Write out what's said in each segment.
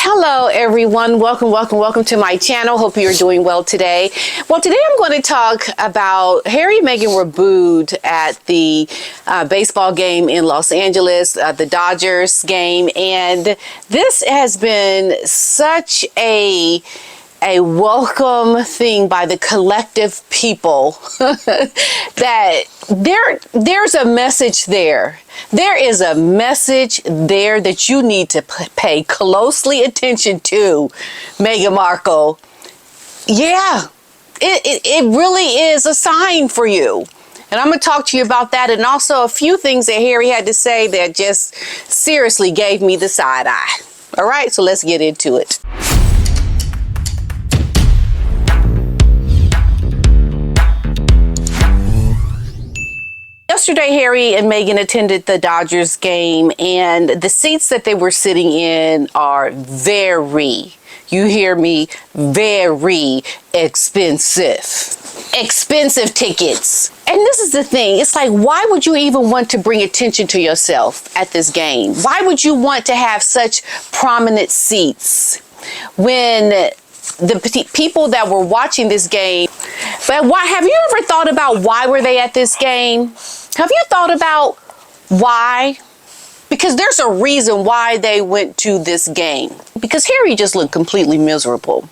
Hello everyone, welcome to my channel. Hope you're doing well today. Well, today I'm going to talk about Harry and Meghan were booed at the baseball game in Los Angeles, the Dodgers game, and this has been such a welcome thing by the collective people that there's a message there. There is a message there that you need to pay closely attention to, Meghan Markle. Yeah, it really is a sign for you. And I'm going to talk to you about that, and also a few things that Harry had to say that just seriously gave me the side eye. All right, so let's get into it. Yesterday, Harry and Meghan attended the Dodgers game, and the seats that they were sitting in are very, you hear me, very expensive. Expensive tickets. And this is the thing. It's like, why would you even want to bring attention to yourself at this game? Why would you want to have such prominent seats when the people that were watching this game? But why, have you ever thought about why were they at this game? Have you thought about why? Because there's a reason why they went to this game. Because Harry just looked completely miserable.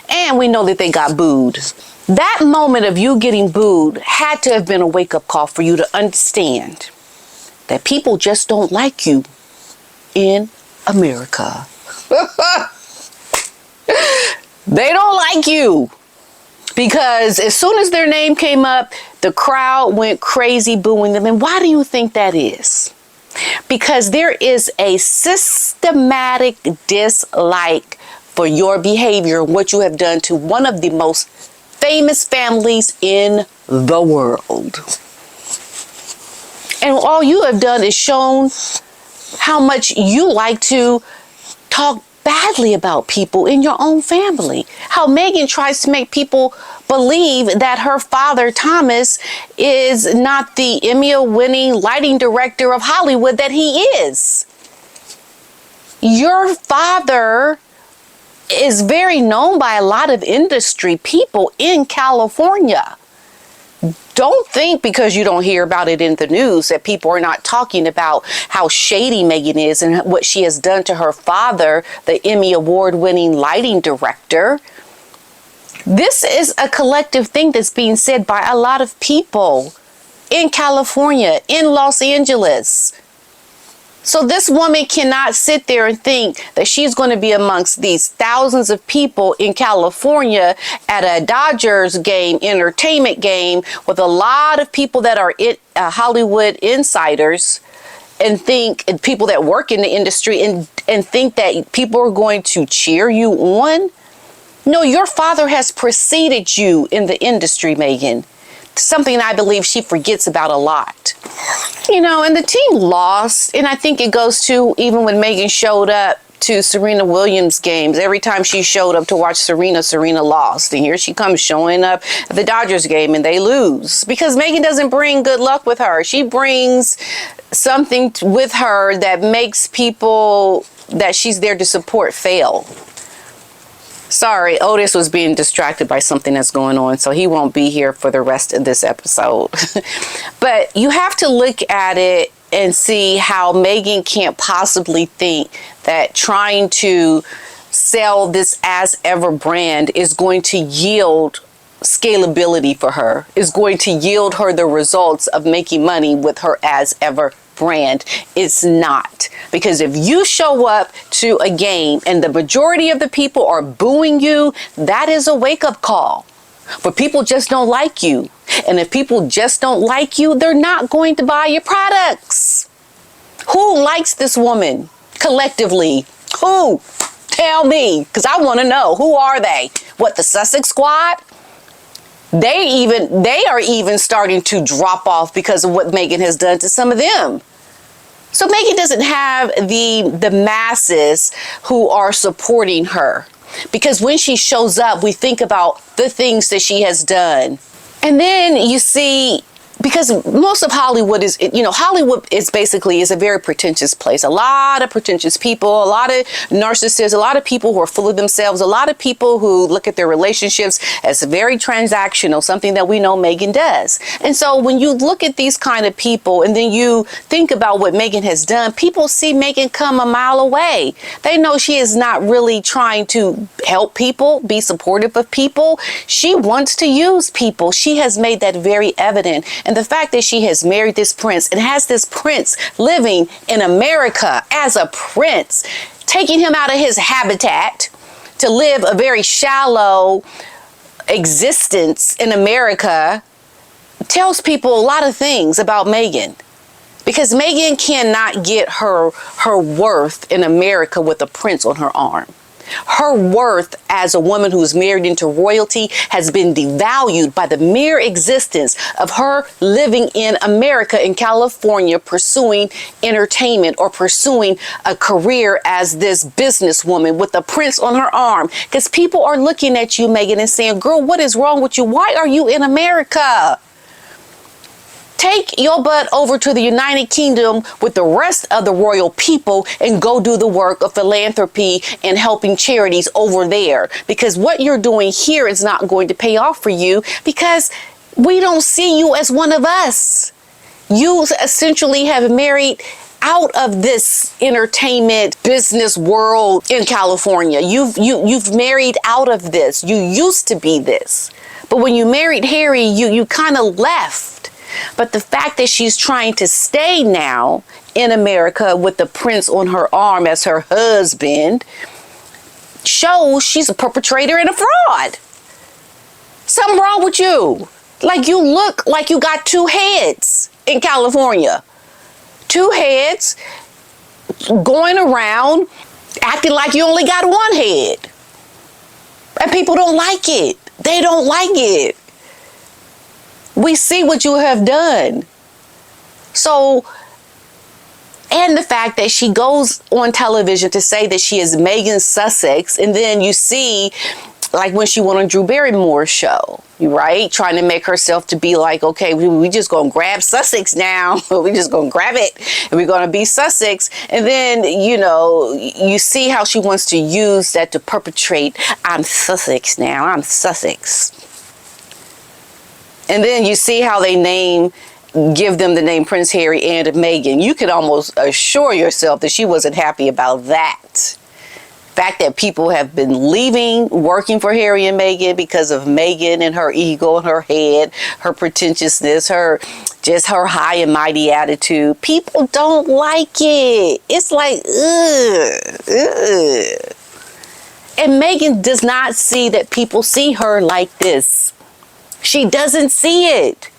And we know that they got booed. That moment of you getting booed had to have been a wake-up call for you to understand that people just don't like you in America. They don't like you. Because as soon as their name came up, the crowd went crazy booing them. And why do you think that is? Because there is a systematic dislike for your behavior and what you have done to one of the most famous families in the world. And all you have done is shown how much you like to talk badly about people in your own family. How Meghan tries to make people believe that her father, Thomas, is not the Emmy-winning lighting director of Hollywood that he is. Your father is very known by a lot of industry people in California. Don't think because you don't hear about it in the news that people are not talking about how shady Meghan is and what she has done to her father, the Emmy award-winning lighting director. This is a collective thing that's being said by a lot of people in California, in Los Angeles. So this woman cannot sit there and think that she's going to be amongst these thousands of people in California at a Dodgers game, entertainment game, with a lot of people that are Hollywood insiders, and people that work in the industry and think that people are going to cheer you on. No, your father has preceded you in the industry, Meghan. Something I believe she forgets about a lot. You know, and the team lost, and I think it goes to even when Meghan showed up to Serena Williams games. Every time she showed up to watch Serena lost. And here she comes showing up at the Dodgers game and they lose. Because Meghan doesn't bring good luck with her. She brings something with her that makes people that she's there to support fail. Sorry, Otis was being distracted by something that's going on, so he won't be here for the rest of this episode. But you have to look at it and see how Meghan can't possibly think that trying to sell this As Ever brand is going to yield scalability for her, is going to yield her the results of making money with her As Ever brand. It's not. Because if you show up to a game and the majority of the people are booing you, that is a wake-up call. But people just don't like you. And if people just don't like you, they're not going to buy your products. Who likes this woman collectively? Who? Tell me, because I want to know. Who are they? What, the Sussex squad? They are even starting to drop off because of what Meghan has done to some of them. So Meghan doesn't have the masses who are supporting her. Because when she shows up, we think about the things that she has done. And then you see because most of Hollywood is, Hollywood is a very pretentious place. A lot of pretentious people, a lot of narcissists, a lot of people who are full of themselves, a lot of people who look at their relationships as very transactional, something that we know Meghan does. And so when you look at these kind of people and then you think about what Meghan has done, people see Meghan come a mile away. They know she is not really trying to help people, be supportive of people. She wants to use people. She has made that very evident. And the fact that she has married this prince and has this prince living in America as a prince, taking him out of his habitat to live a very shallow existence in America, tells people a lot of things about Meghan. Because Meghan cannot get her worth in America with a prince on her arm. Her worth as a woman who's married into royalty has been devalued by the mere existence of her living in America, in California, pursuing entertainment or pursuing a career as this businesswoman with a prince on her arm. Because people are looking at you, Meghan, and saying, girl, what is wrong with you? Why are you in America? Take your butt over to the United Kingdom with the rest of the royal people and go do the work of philanthropy and helping charities over there. Because what you're doing here is not going to pay off for you because we don't see you as one of us. You essentially have married out of this entertainment business world in California. You've married out of this. You used to be this. But when you married Harry, you kind of left. But the fact that she's trying to stay now in America with the prince on her arm as her husband shows she's a perpetrator and a fraud. Something wrong with you. Like, you look like you got two heads in California. Two heads going around acting like you only got one head. And people don't like it. They don't like it. We see what you have done. So, and the fact that she goes on television to say that she is Meghan Sussex, and then you see, like when she went on Drew Barrymore's show, right? Trying to make herself to be like, okay, we just gonna grab Sussex now. We just gonna grab it and we're gonna be Sussex. And then, you see how she wants to use that to perpetrate, I'm Sussex now, I'm Sussex. And then you see how they give them the name Prince Harry and Meghan. You could almost assure yourself that she wasn't happy about that. Fact that people have been leaving, working for Harry and Meghan because of Meghan and her ego and her head, her pretentiousness, her high and mighty attitude. People don't like it. It's like, ugh. And Meghan does not see that people see her like this. She doesn't see it.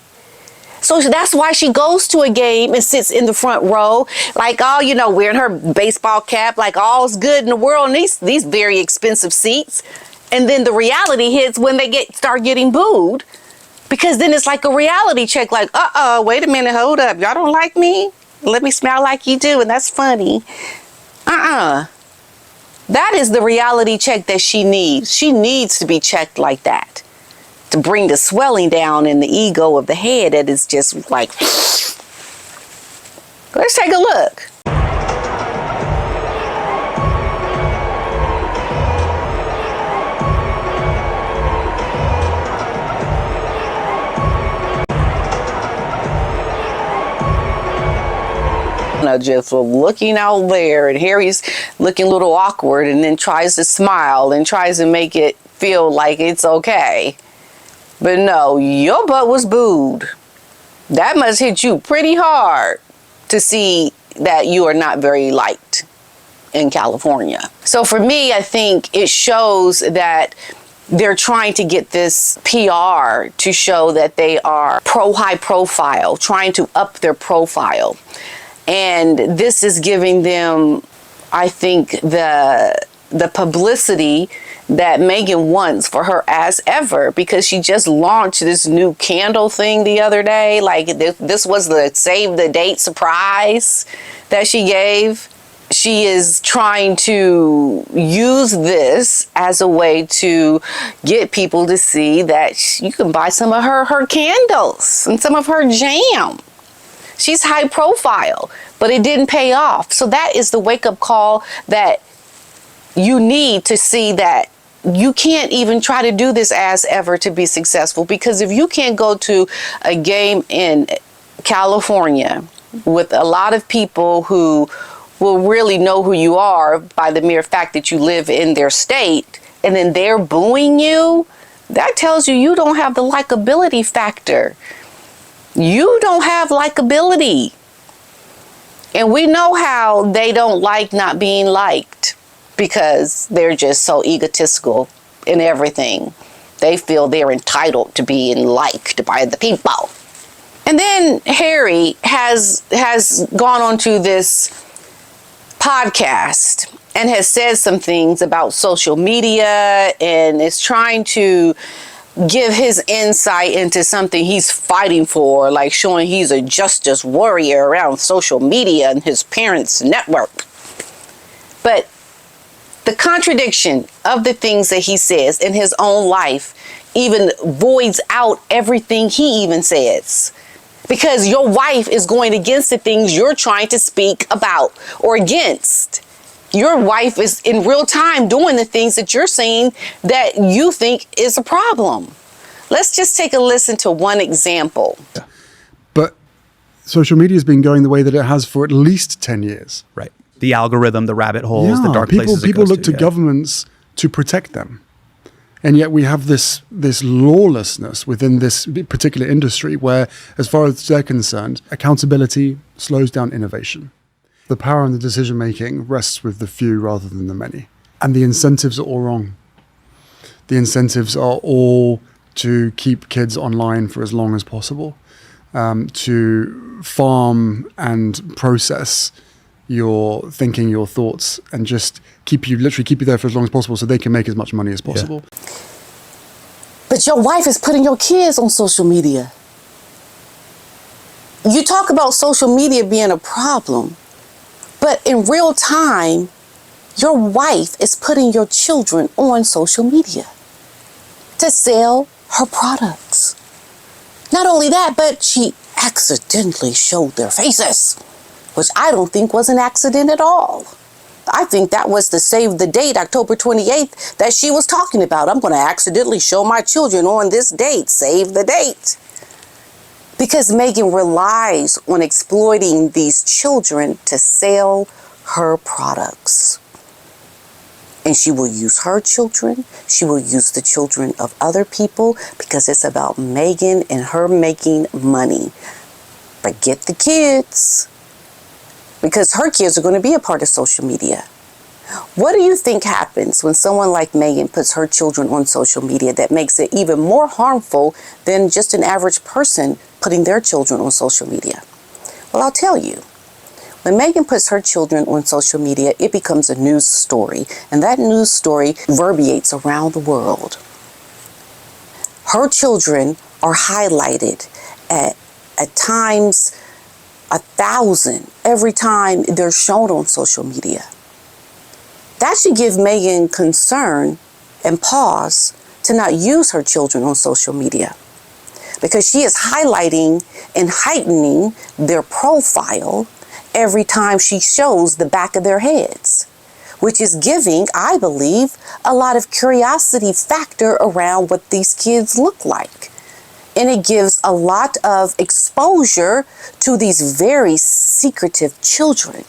So that's why she goes to a game and sits in the front row, like, wearing her baseball cap, like all's good in the world, and these very expensive seats. And then the reality hits when they start getting booed, because then it's like a reality check, like, wait a minute, hold up. Y'all don't like me? Let me smile like you do, and that's funny. That is the reality check that she needs. She needs to be checked like that, to bring the swelling down in the ego of the head that is just like, let's take a look. Just looking out there, and Harry's looking a little awkward and then tries to smile and tries to make it feel like it's okay. But no, your butt was booed. That must hit you pretty hard to see that you are not very liked in California. So for me, I think it shows that they're trying to get this PR to show that they are high profile, trying to up their profile. And this is giving them, I think, the publicity that Meghan wants for her as ever, because she just launched this new candle thing the other day. Like, this was the save the date surprise that she gave. she is trying to use this as a way to get people to see that you can buy some of her candles and some of her jam. She's high profile, but it didn't pay off. So that is the wake-up call that you need to see that you can't even try to do this as ever to be successful. Because if you can't go to a game in California with a lot of people who will really know who you are by the mere fact that you live in their state, and then they're booing you, that tells you you don't have the likability factor. You don't have likability. And we know how they don't like not being liked, because they're just so egotistical in everything. They feel they're entitled to being liked by the people. And then Harry has gone on to this podcast and has said some things about social media and is trying to give his insight into something he's fighting for, like showing he's a justice warrior around social media and his parents' network. But the contradiction of the things that he says in his own life even voids out everything he even says. Because your wife is going against the things you're trying to speak about or against. Your wife is in real time doing the things that you're saying that you think is a problem. Let's just take a listen to one example. But social media has been going the way that it has for at least 10 years. Right. The algorithm, the rabbit holes, the dark places. People look to governments to protect them. And yet we have this lawlessness within this particular industry where, as far as they're concerned, accountability slows down innovation. The power and the decision-making rests with the few rather than the many. And the incentives are all wrong. The incentives are all to keep kids online for as long as possible, to farm and process your thinking, your thoughts, and just keep you there for as long as possible so they can make as much money as possible. Yeah. But your wife is putting your kids on social media. You talk about social media being a problem, but in real time, your wife is putting your children on social media to sell her products. Not only that, but she accidentally showed their faces, which I don't think was an accident at all. I think that was the save the date, October 28th, that she was talking about. I'm going to accidentally show my children on this date, save the date. Because Meghan relies on exploiting these children to sell her products. And she will use her children. She will use the children of other people because it's about Meghan and her making money. Forget the kids, because her kids are going to be a part of social media. What do you think happens when someone like Meghan puts her children on social media that makes it even more harmful than just an average person putting their children on social media? Well, I'll tell you. When Meghan puts her children on social media, it becomes a news story, and that news story reverberates around the world. Her children are highlighted at times 1,000 every time they're shown on social media. That should give Meghan concern and pause to not use her children on social media, because she is highlighting and heightening their profile every time she shows the back of their heads, which is giving, I believe, a lot of curiosity factor around what these kids look like. And it gives a lot of exposure to these very secretive children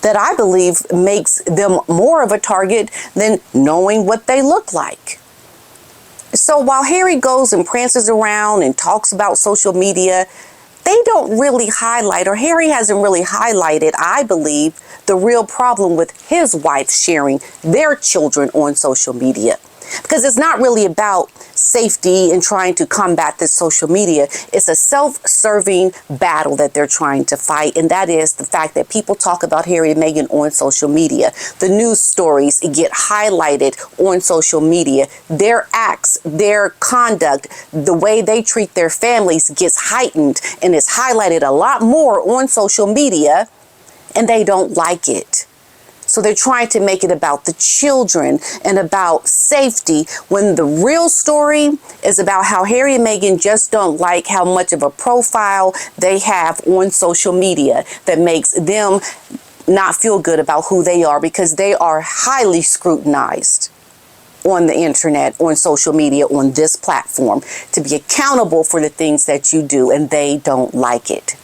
that I believe makes them more of a target than knowing what they look like. So while Harry goes and prances around and talks about social media, they don't really highlight, or Harry hasn't really highlighted, I believe, the real problem with his wife sharing their children on social media. Because it's not really about safety and trying to combat this social media. It's a self-serving battle that they're trying to fight, and that is the fact that people talk about Harry and Meghan on social media. The news stories get highlighted on social media. Their acts, their conduct, the way they treat their families gets heightened and is highlighted a lot more on social media, and they don't like it. So they're trying to make it about the children and about safety, when the real story is about how Harry and Meghan just don't like how much of a profile they have on social media that makes them not feel good about who they are, because they are highly scrutinized on the internet, on social media, on this platform, to be accountable for the things that you do, and they don't like it.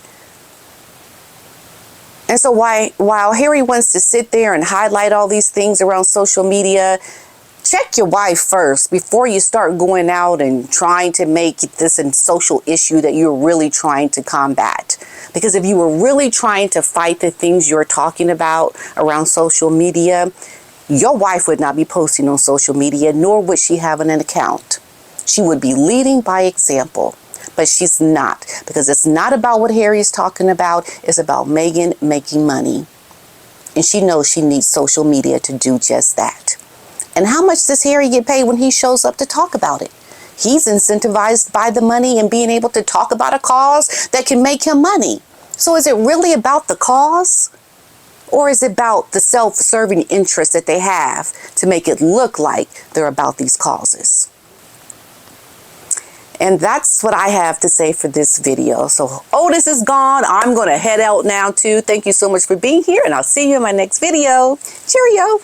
And so while Harry wants to sit there and highlight all these things around social media, check your wife first before you start going out and trying to make this a social issue that you're really trying to combat. Because if you were really trying to fight the things you're talking about around social media, your wife would not be posting on social media, nor would she have an account. She would be leading by example. But she's not, because it's not about what Harry's talking about. It's about Meghan making money. And she knows she needs social media to do just that. And how much does Harry get paid when he shows up to talk about it? He's incentivized by the money and being able to talk about a cause that can make him money. So is it really about the cause? Or is it about the self-serving interest that they have to make it look like they're about these causes? And that's what I have to say for this video. So Otis is gone. I'm going to head out now too. Thank you so much for being here, and I'll see you in my next video. Cheerio.